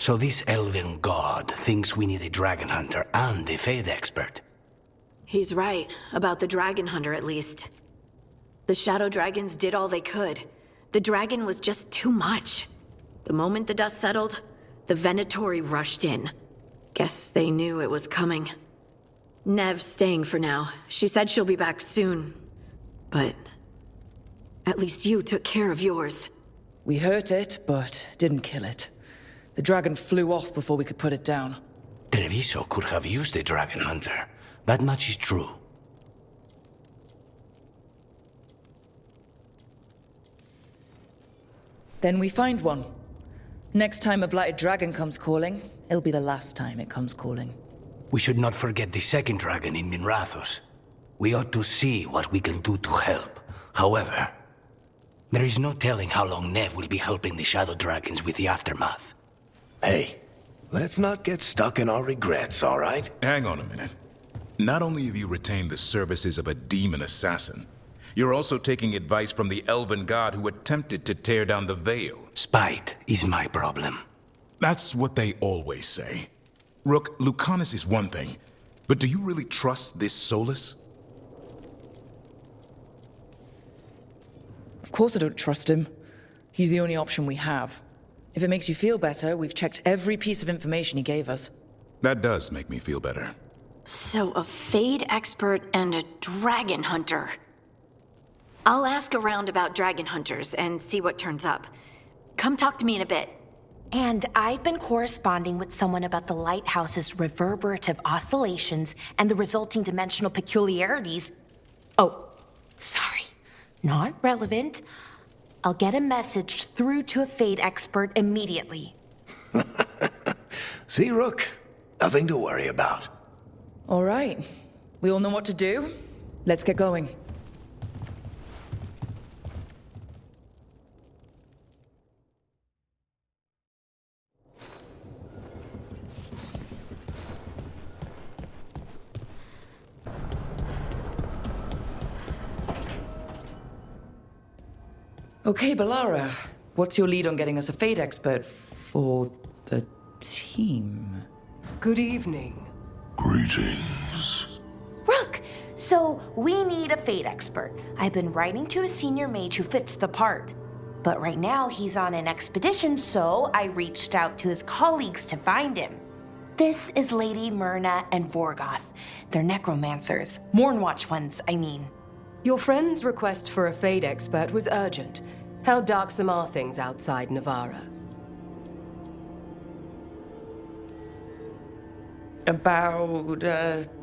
So this elven god thinks we need a dragon hunter and a Fade expert. He's right, about the dragon hunter at least. The shadow dragons did all they could. The dragon was just too much. The moment the dust settled, the Venatori rushed in. Guess they knew it was coming. Nev's staying for now. She said she'll be back soon. But at least you took care of yours. We hurt it, but didn't kill it. The dragon flew off before we could put it down. Treviso could have used a dragon hunter. That much is true. Then we find one. Next time a blighted dragon comes calling, it'll be the last time it comes calling. We should not forget the second dragon in Minrathos. We ought to see what we can do to help. However, there is no telling how long Nev will be helping the shadow dragons with the aftermath. Hey, let's not get stuck in our regrets, all right? Hang on a minute. Not only have you retained the services of a demon assassin, you're also taking advice from the elven god who attempted to tear down the Veil. Spite is my problem. That's what they always say. Rook, Lucanus is one thing, but do you really trust this Solus? Of course I don't trust him. He's the only option we have. If it makes you feel better, we've checked every piece of information he gave us. That does make me feel better. So a Fade expert and a dragon hunter. I'll ask around about dragon hunters and see what turns up. Come talk to me in a bit. And I've been corresponding with someone about the lighthouse's reverberative oscillations and the resulting dimensional peculiarities. Oh, sorry. Not relevant. I'll get a message through to a Fade expert immediately. See, Rook? Nothing to worry about. All right. We all know what to do. Let's get going. Okay, Balara. What's your lead on getting us a Fade expert for the team? Good evening. Greetings. Rook! So, we need a Fade expert. I've been writing to a senior mage who fits the part. But right now, he's on an expedition, so I reached out to his colleagues to find him. This is Lady Myrna and Vorgoth. They're necromancers. Mournwatch ones, I mean. Your friend's request for a Fade expert was urgent. How darksome are things outside Navarra? About,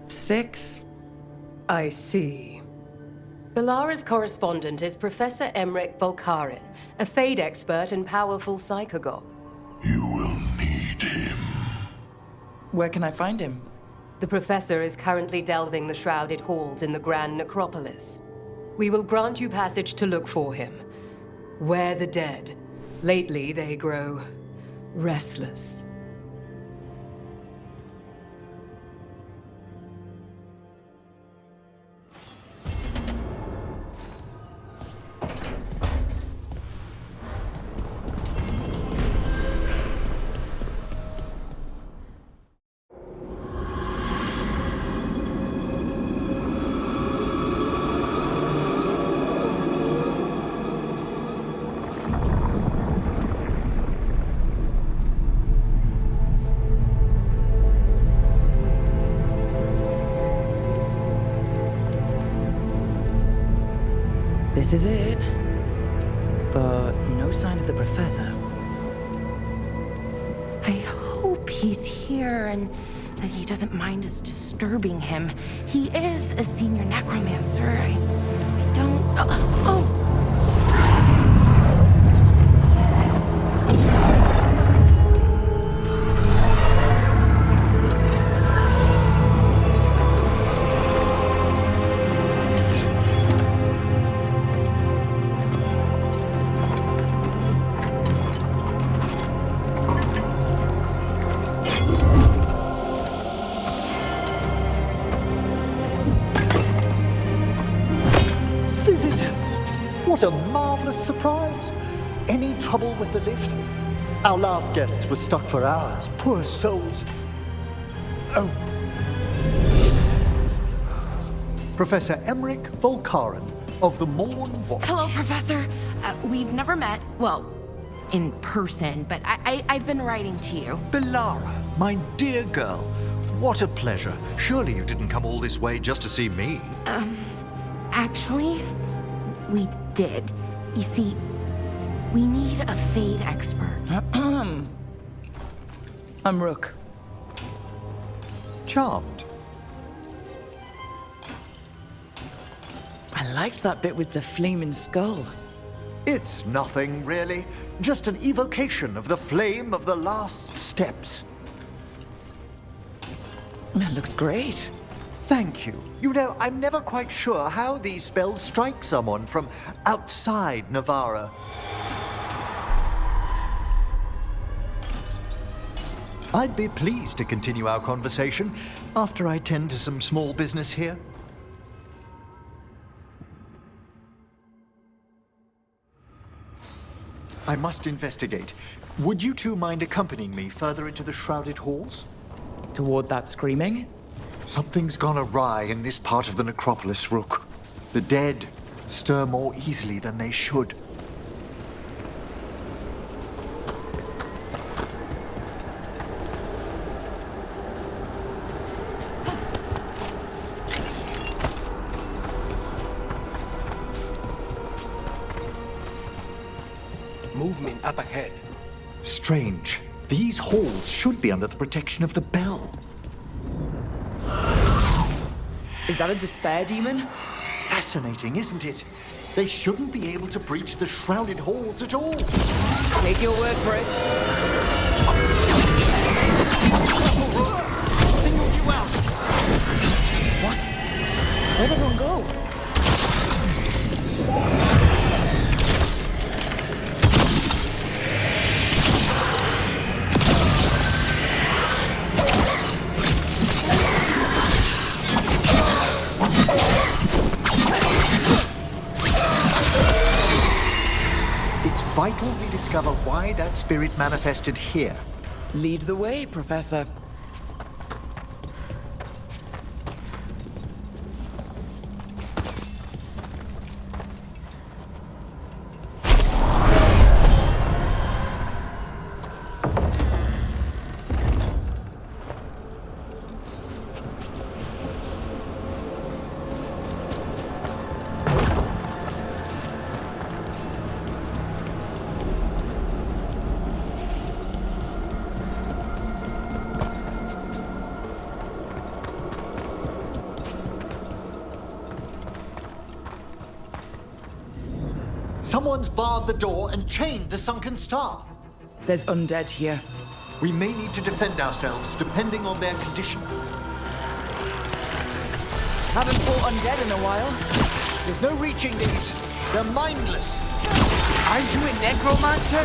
6? I see. Balara's correspondent is Professor Emmrich Volkarin, a Fade expert and powerful psychagogue. You will need him. Where can I find him? The professor is currently delving the shrouded halls in the Grand Necropolis. We will grant you passage to look for him. Where the dead. Lately, they grow restless. This is it. But no sign of the professor. I hope he's here and that he doesn't mind us disturbing him. He is a senior necromancer. I don't... Oh! Visitors! What a marvelous surprise! Any trouble with the lift? Our last guests were stuck for hours. Poor souls. Oh. Professor Emmrich Volkaren of the Morn Watch. Hello, Professor. We've never met. Well, in person, but I've been writing to you. Belara, my dear girl. What a pleasure. Surely you didn't come all this way just to see me. Actually, we did. You see, we need a Fade expert. I'm Rook. Charmed. I liked that bit with the flaming skull. It's nothing, really. Just an evocation of the flame of the last steps. It looks great. Thank you. You know, I'm never quite sure how these spells strike someone from outside Navarra. I'd be pleased to continue our conversation after I tend to some small business here. I must investigate. Would you two mind accompanying me further into the shrouded halls? Toward that screaming? Something's gone awry in this part of the necropolis, Rook. The dead stir more easily than they should. Movement up ahead. Strange. These halls should be under the protection of the bell. Is that a despair demon? Fascinating, isn't it? They shouldn't be able to breach the shrouded halls at all. Take your word for it. Single you out. What? Where'd everyone go? It's vital we discover why that spirit manifested here. Lead the way, Professor. Someone's barred the door and chained the sunken star. There's undead here. We may need to defend ourselves, depending on their condition. Haven't fought undead in a while. There's no reaching these. They're mindless. Aren't you a necromancer?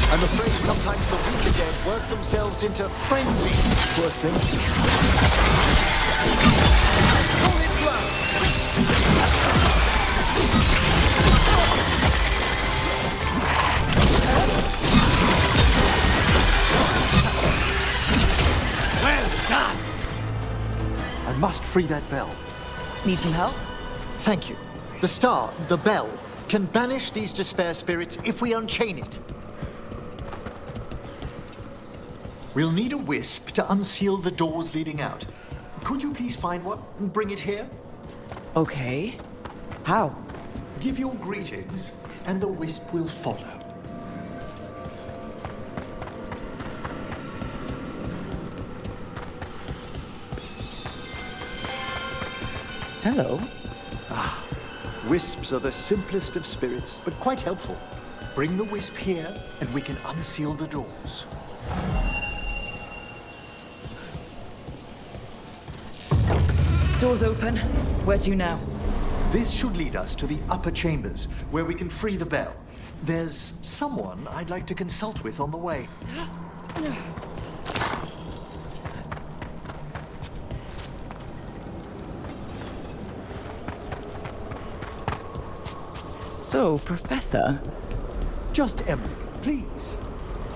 I'm afraid sometimes the weaker dead work themselves into frenzy. Poor things. Pull it blow. Well done! I must free that bell. Need some help? Thank you. The star, the bell, can banish these despair spirits if we unchain it. We'll need a wisp to unseal the doors leading out. Could you please find one and bring it here? Okay. How? Give your greetings, and the wisp will follow. Hello. Wisps are the simplest of spirits, but quite helpful. Bring the wisp here, and we can unseal the doors. Doors open. Where to now? This should lead us to the upper chambers, where we can free the bell. There's someone I'd like to consult with on the way. So, Professor, Just Emmrich, please.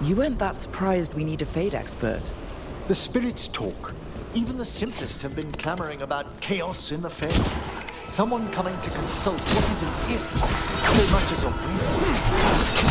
You weren't that surprised we need a fate expert. The spirits talk. Even the simplest have been clamoring about chaos in the Fae. Someone coming to consult wasn't an if so much as a when.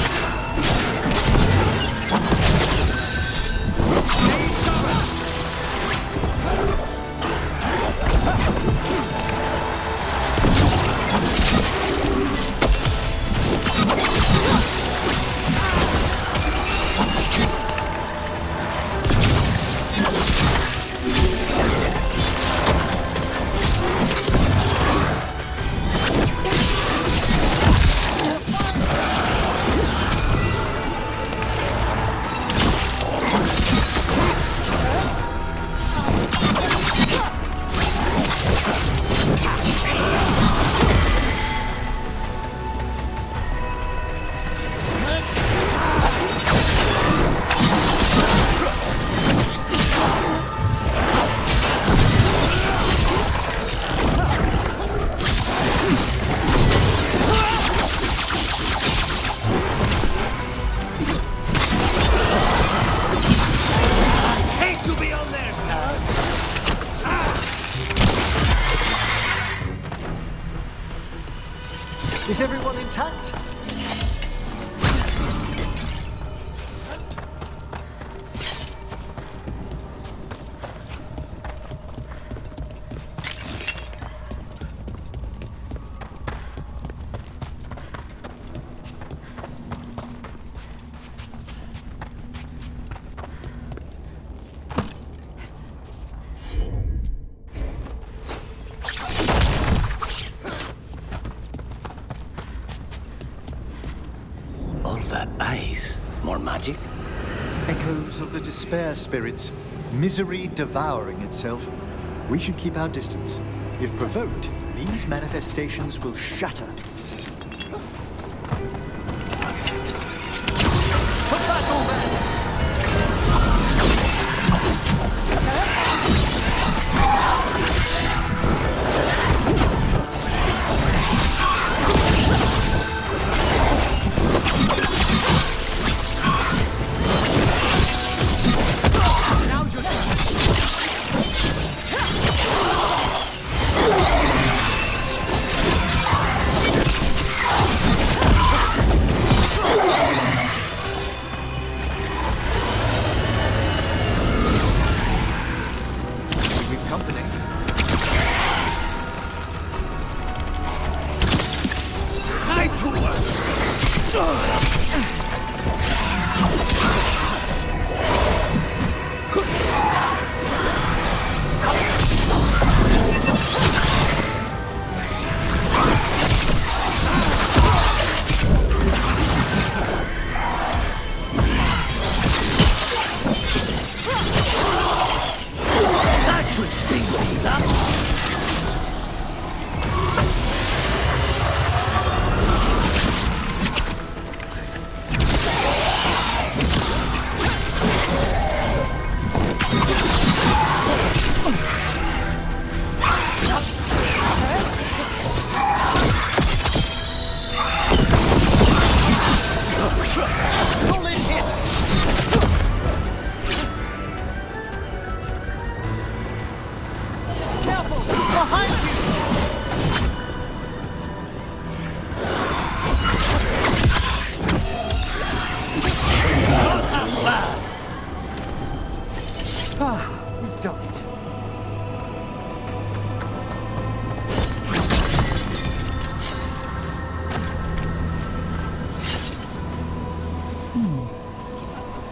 Is everyone intact? More magic? Echoes of the despair spirits, misery devouring itself. We should keep our distance. If provoked, these manifestations will shatter. Put back all that! We've done it.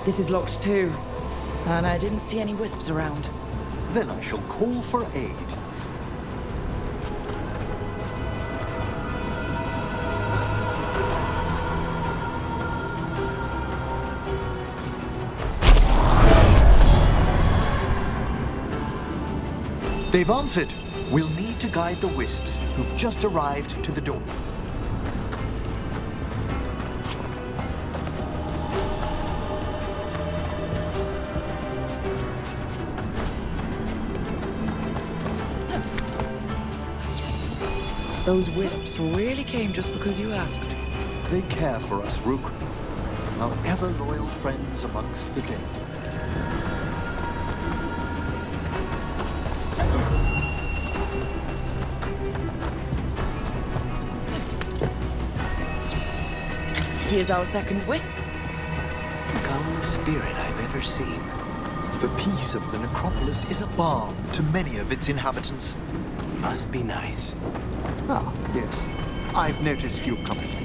This is locked too. And I didn't see any wisps around. Then I shall call for aid. They've answered. We'll need to guide the wisps who've just arrived to the door. Those wisps really came just because you asked. They care for us, Rook. our ever-loyal friends amongst the dead. Here's our second wisp. Calmest spirit I've ever seen. The peace of the necropolis is a balm to many of its inhabitants. Must be nice. Ah, yes. I've noticed you've come in.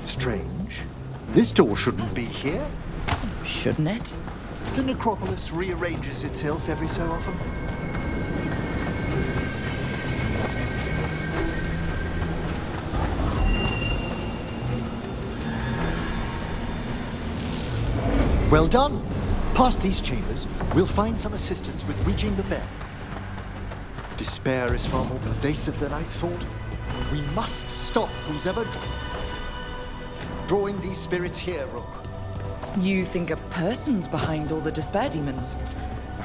Strange. This door shouldn't be here. Shouldn't it? The necropolis rearranges itself every so often. Well done. Past these chambers, we'll find some assistance with reaching the bell. Despair is far more pervasive than I thought. We must stop who's ever drawing these spirits here, Rook. You think a person's behind all the despair demons?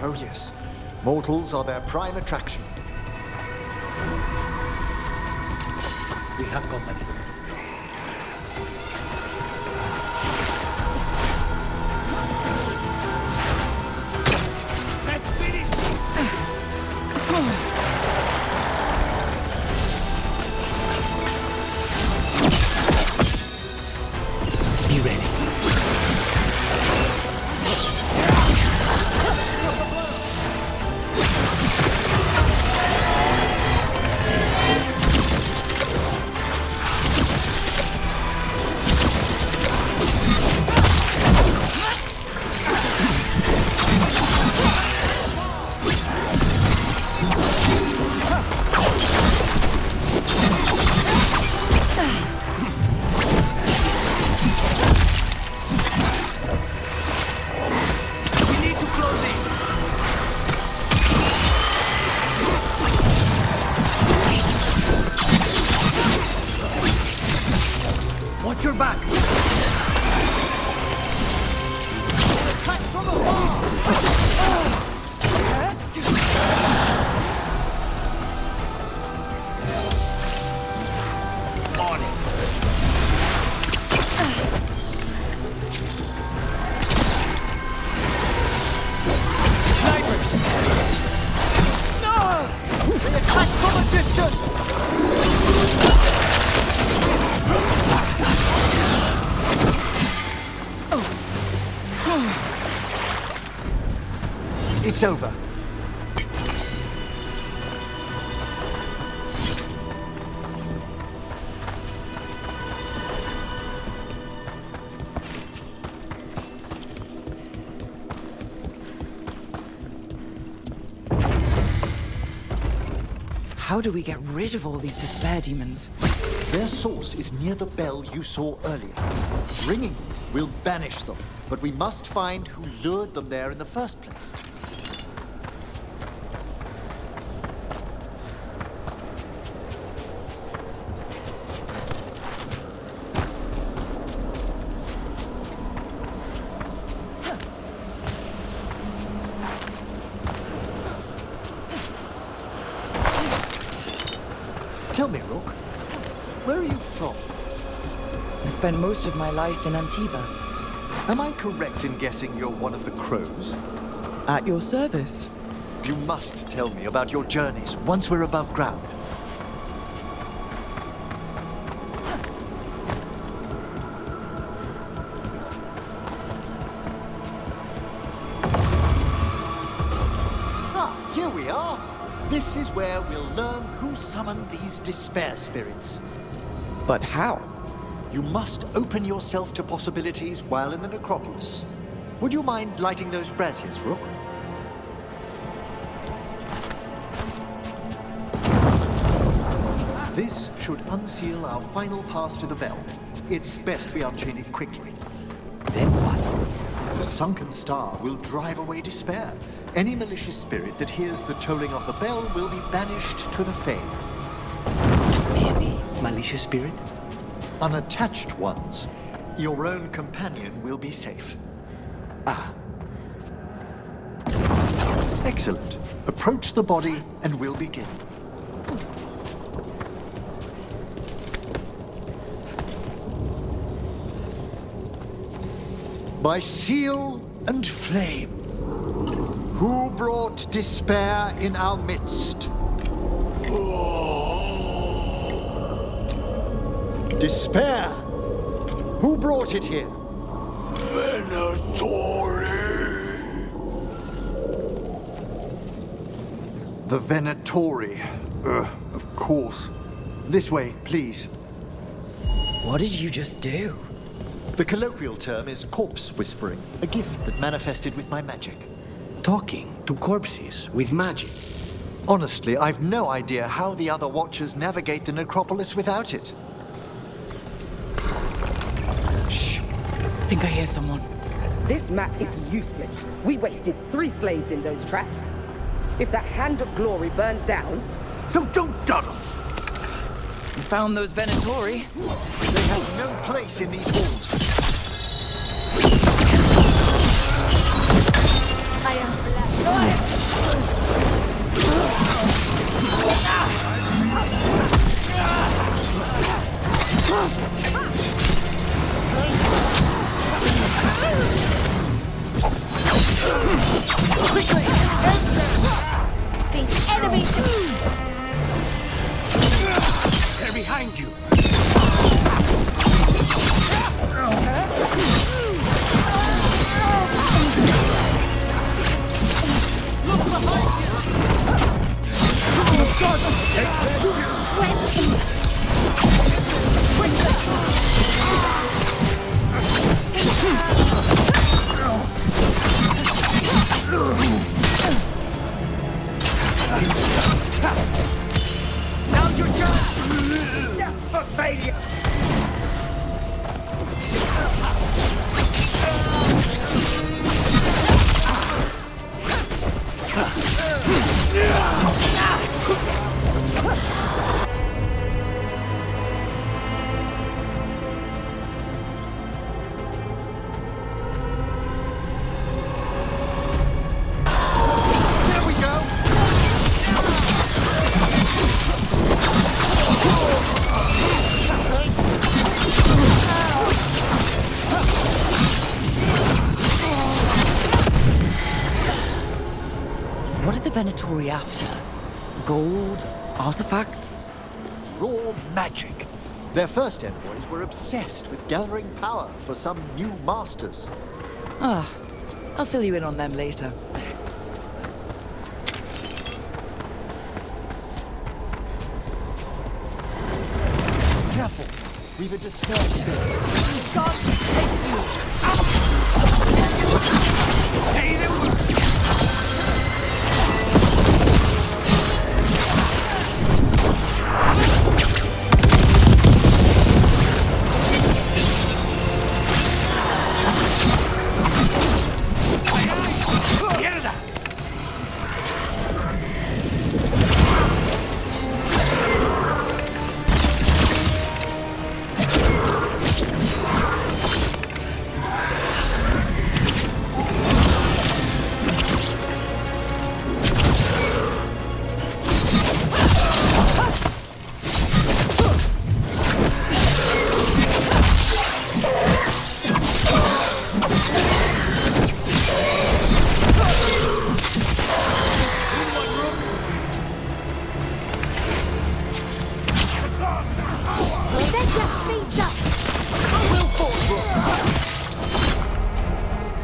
Oh yes, mortals are their prime attraction. We have company. Be ready. Watch your back! It's over. How do we get rid of all these despair demons? Their source is near the bell you saw earlier. Ringing it will banish them, but we must find who lured them there in the first place. Tell me, Rook, where are you from? I spent most of my life in Antiva. Am I correct in guessing you're one of the crows? At your service. You must tell me about your journeys once we're above ground. Ah, here we are. This is where we'll learn who summoned these despair spirits. But how? You must open yourself to possibilities while in the necropolis. Would you mind lighting those braziers, Rook? This should unseal our final pass to the bell. It's best we unchain it quickly. Then what? The sunken star will drive away despair. Any malicious spirit that hears the tolling of the bell will be banished to the Fane. Any malicious spirit? Unattached ones. Your own companion will be safe. Ah, Excellent. Approach the body and we'll begin. By seal and flame, who brought despair in our midst? Despair! Who brought it here? Venatori! The Venatori. Of course. This way, please. What did you just do? The colloquial term is corpse whispering, a gift that manifested with my magic. Talking to corpses with magic. Honestly, I've no idea how the other Watchers navigate the necropolis without it. Shh. I think I hear someone. This map is useless. We wasted 3 slaves in those traps. If that Hand of Glory burns down... So don't dawdle! We found those Venatori. They have no place in these halls. I am Quickly! These enemies! They're behind you! Now's your chance! Death for failure! There we go! What are the Venatori after? Gold? Artifacts? Raw magic. Their first envoys were obsessed with gathering power for some new masters. Ah, I'll fill you in on them later. Careful! We've a despair spirit. Say the word! Get it out!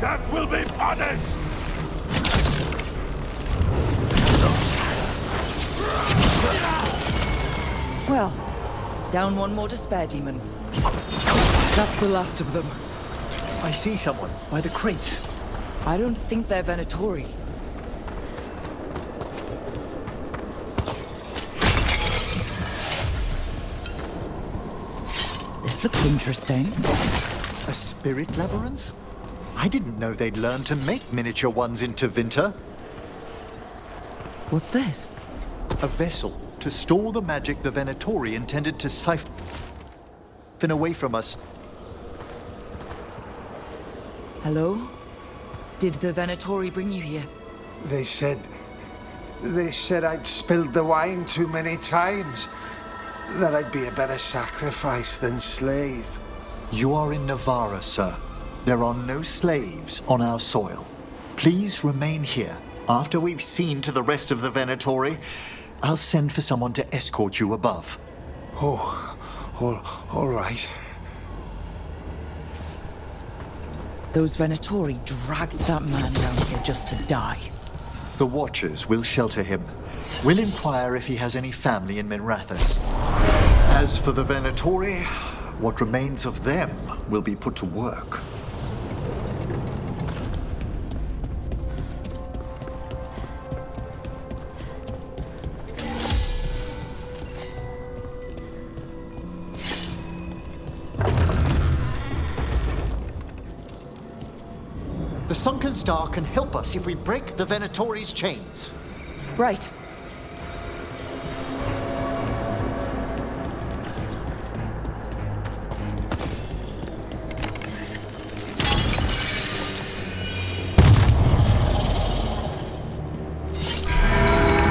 That will be punished! Well, down one more despair demon. That's the last of them. I see someone by the crates. I don't think they're Venatori. This looks interesting. A spirit labyrinth? I didn't know they'd learn to make miniature ones in Tevinter. What's this? A vessel to store the magic the Venatori intended to siphon away from us. Hello? Did the Venatori bring you here? They said They said I'd spilled the wine too many times. That I'd be a better sacrifice than slave. You are in Navarra, sir. There are no slaves on our soil. Please remain here. After we've seen to the rest of the Venatori, I'll send for someone to escort you above. Oh, all right. Those Venatori dragged that man down here just to die. The Watchers will shelter him. We'll inquire if he has any family in Minrathous. As for the Venatori, what remains of them will be put to work. The Sunken Star can help us if we break the Venatori's chains. Right.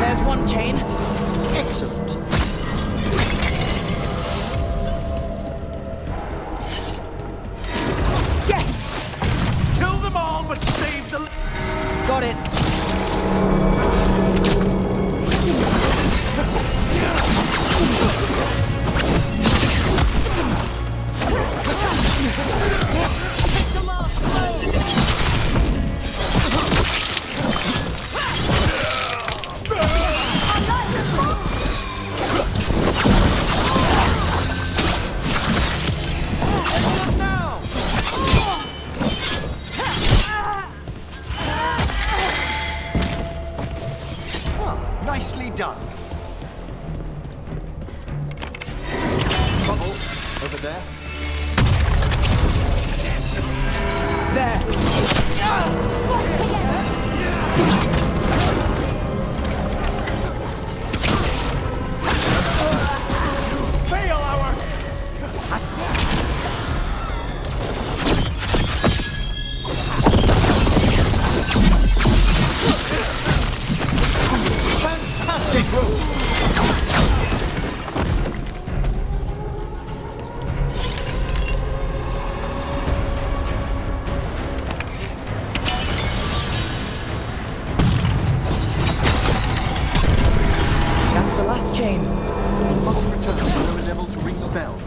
There's one chain. Excellent. Kill them all, but save the... Got it. Nicely done. Trouble over there. There. Fail our... Fantastic move. That's the last chain. We must return to lower level to ring the bell.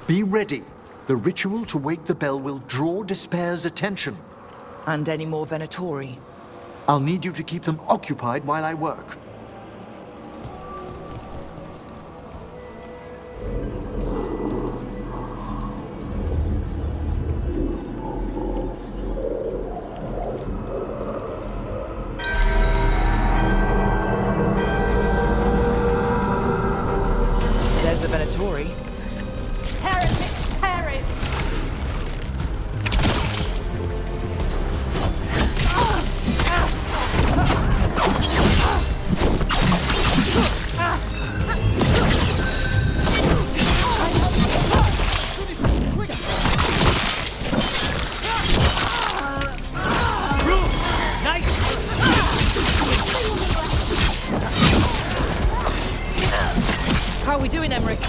Be ready. The ritual to wake the bell will draw Despair's attention. And any more Venatori. I'll need you to keep them occupied while I work. There's the Venatori. Heretic, perish! How are we doing, Emmrich? The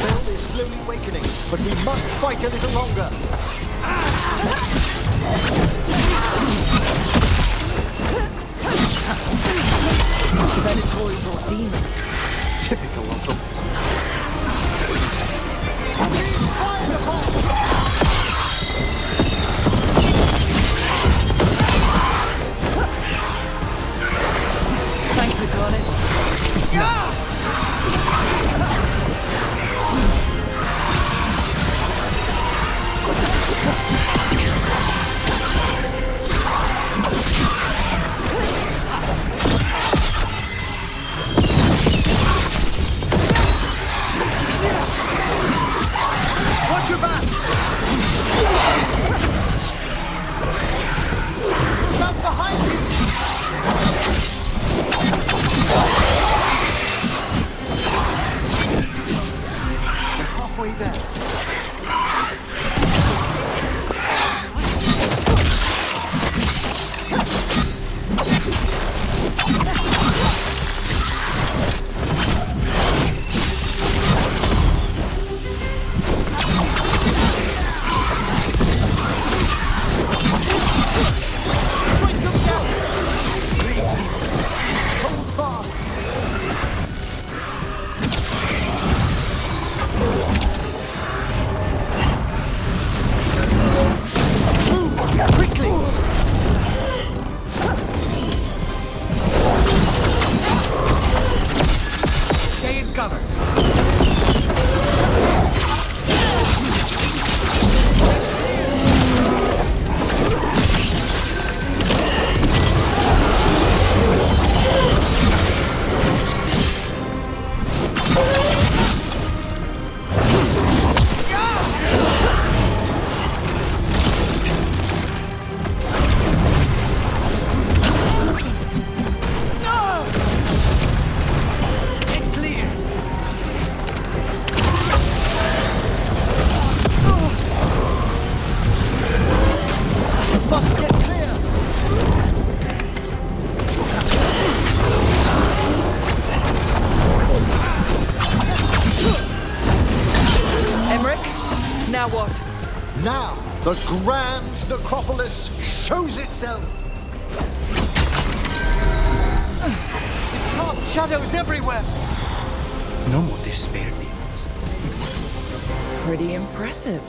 bell is slowly awakening, but we must fight a little longer. Venatori brought demons. Typical of them. Thanks, Adonis. Now, the grand necropolis shows itself. It's cast shadows everywhere. No more despair, demons. Pretty impressive.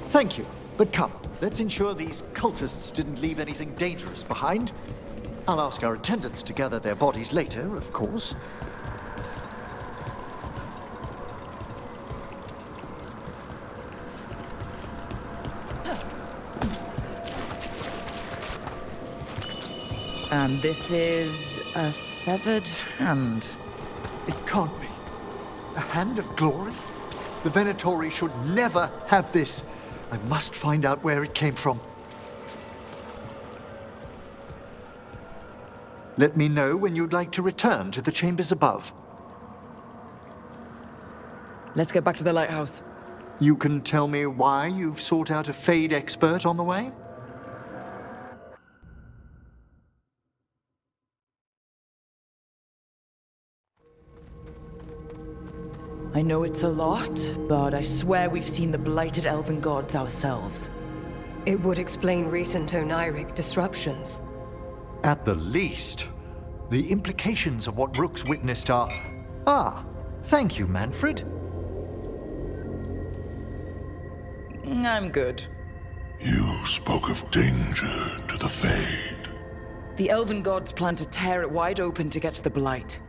Thank you, but come, let's ensure these cultists didn't leave anything dangerous behind. I'll ask our attendants to gather their bodies later, of course. And this is a severed hand. It can't be. A hand of glory? The Venatori should never have this. I must find out where it came from. Let me know when you'd like to return to the chambers above. Let's get back to the lighthouse. You can tell me why you've sought out a Fade expert on the way? I know it's a lot, but I swear we've seen the blighted elven gods ourselves. It would explain recent Emmrich disruptions. At the least. The implications of what Rook's witnessed are... Ah, thank you, Manfred. I'm good. You spoke of danger to the Fade. The elven gods plan to tear it wide open to get to the blight.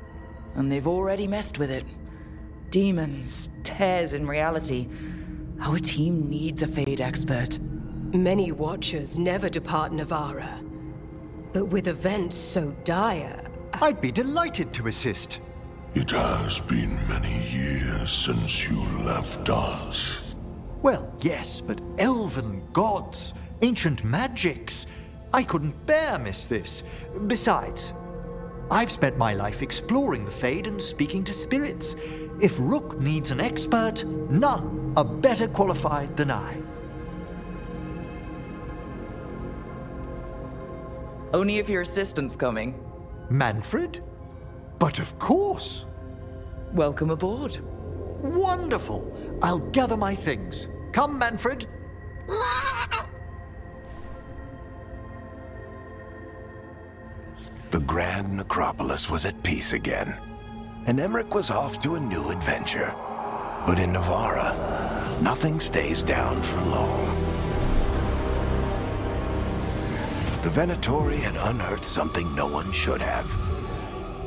And they've already messed with it. Demons, tears in reality. Our team needs a Fade expert. Many Watchers never depart Navarra. But with events so dire... I'd be delighted to assist. It has been many years since you left us. Well, yes, but elven gods, ancient magics. I couldn't bear miss this. Besides, I've spent my life exploring the Fade and speaking to spirits. If Rook needs an expert, none are better qualified than I. Only if your assistant's coming. Manfred? But of course. Welcome aboard. Wonderful. I'll gather my things. Come, Manfred. The Grand Necropolis was at peace again, and Emmrich was off to a new adventure. But in Navarra, nothing stays down for long. The Venatori had unearthed something no one should have,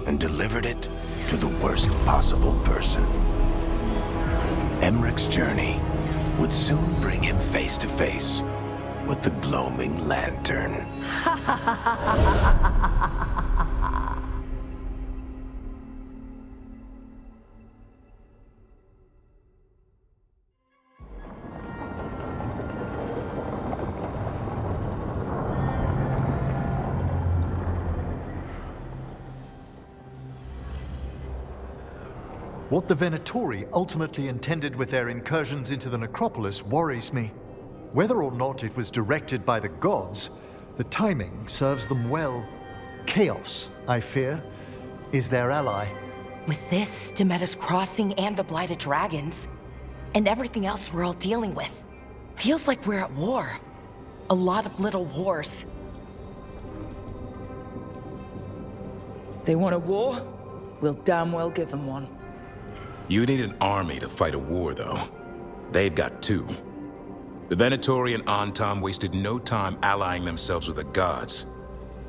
and delivered it to the worst possible person. Emmrich's journey would soon bring him face to face with the gloaming lantern. What the Venatori ultimately intended with their incursions into the necropolis worries me. Whether or not it was directed by the gods, the timing serves them well. Chaos, I fear, is their ally. With this, Demeter's Crossing and the Blighted Dragons, and everything else we're all dealing with, feels like we're at war. A lot of little wars. They want a war? We'll damn well give them one. You need an army to fight a war, though. They've got two. The Venatori and Antam wasted no time allying themselves with the gods.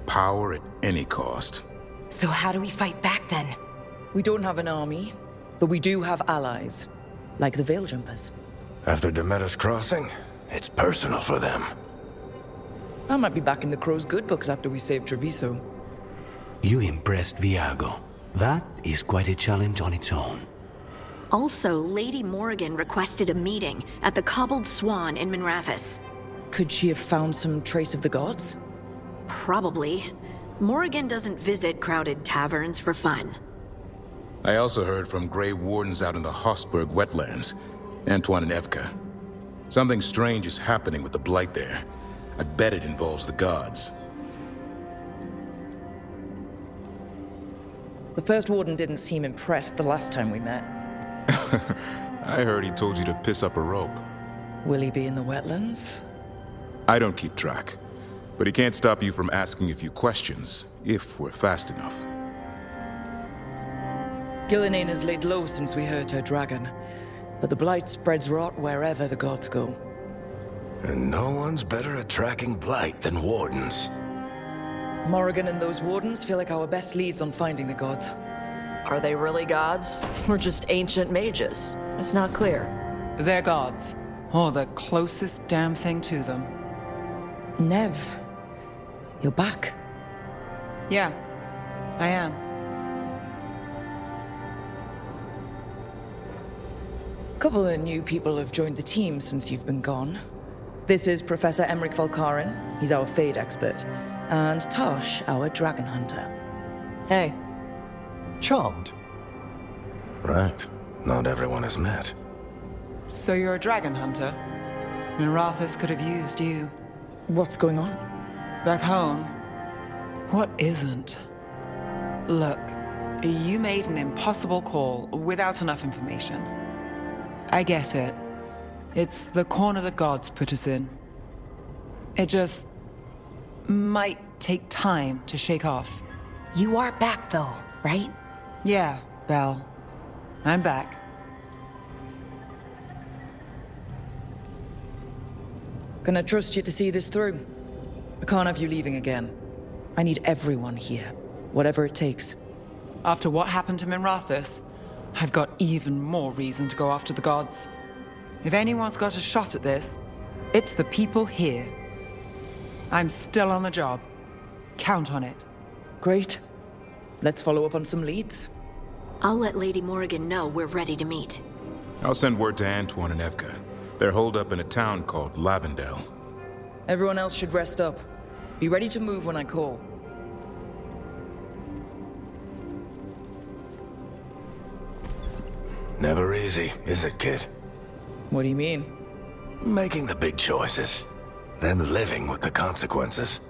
Power at any cost. So how do we fight back then? We don't have an army, but we do have allies, like the Veil Jumpers. After Demeter's Crossing, it's personal for them. I might be back in the Crow's good books after we save Treviso. You impressed Viago. That is quite a challenge on its own. Also, Lady Morrigan requested a meeting at the Cobbled Swan in Minrathous. Could she have found some trace of the gods? Probably. Morrigan doesn't visit crowded taverns for fun. I also heard from Grey Wardens out in the Hossberg wetlands, Antoine and Evka. Something strange is happening with the Blight there. I bet it involves the gods. The First Warden didn't seem impressed the last time we met. I heard he told you to piss up a rope. Will he be in the wetlands? I don't keep track, but he can't stop you from asking a few questions, if we're fast enough. Gillenane has laid low since we hurt her dragon, but the blight spreads rot wherever the gods go. And no one's better at tracking blight than wardens. Morrigan and those wardens feel like our best leads on finding the gods. Are they really gods? Or just ancient mages? It's not clear. They're gods. Or the closest damn thing to them. Nev, you're back. Yeah, I am. A couple of new people have joined the team since you've been gone. This is Professor Emmrich Valkarin. He's our Fade expert. And Tosh, our dragon hunter. Hey. Charmed. Right. Not everyone has met. So you're a dragon hunter? Minrathous could have used you. What's going on? Back home? What isn't? Look, you made an impossible call without enough information. I get it. It's the corner the gods put us in. It just might take time to shake off. You are back, though, right? Yeah, Belle. I'm back. Can I trust you to see this through? I can't have you leaving again. I need everyone here, whatever it takes. After what happened to Minrathous, I've got even more reason to go after the gods. If anyone's got a shot at this, it's the people here. I'm still on the job. Count on it. Great. Let's follow up on some leads. I'll let Lady Morrigan know we're ready to meet. I'll send word to Antoine and Evka. They're holed up in a town called Lavendel. Everyone else should rest up. Be ready to move when I call. Never easy, is it, kid? What do you mean? Making the big choices, then living with the consequences.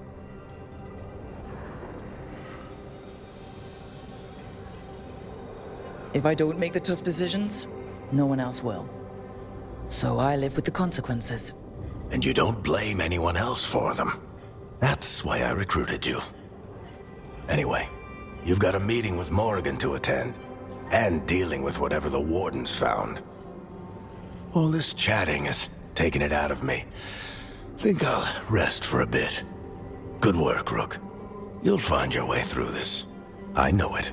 If I don't make the tough decisions, no one else will. So I live with the consequences. And you don't blame anyone else for them. That's why I recruited you. Anyway, you've got a meeting with Morrigan to attend, and dealing with whatever the wardens found. All this chatting has taken it out of me. Think I'll rest for a bit. Good work, Rook. You'll find your way through this. I know it.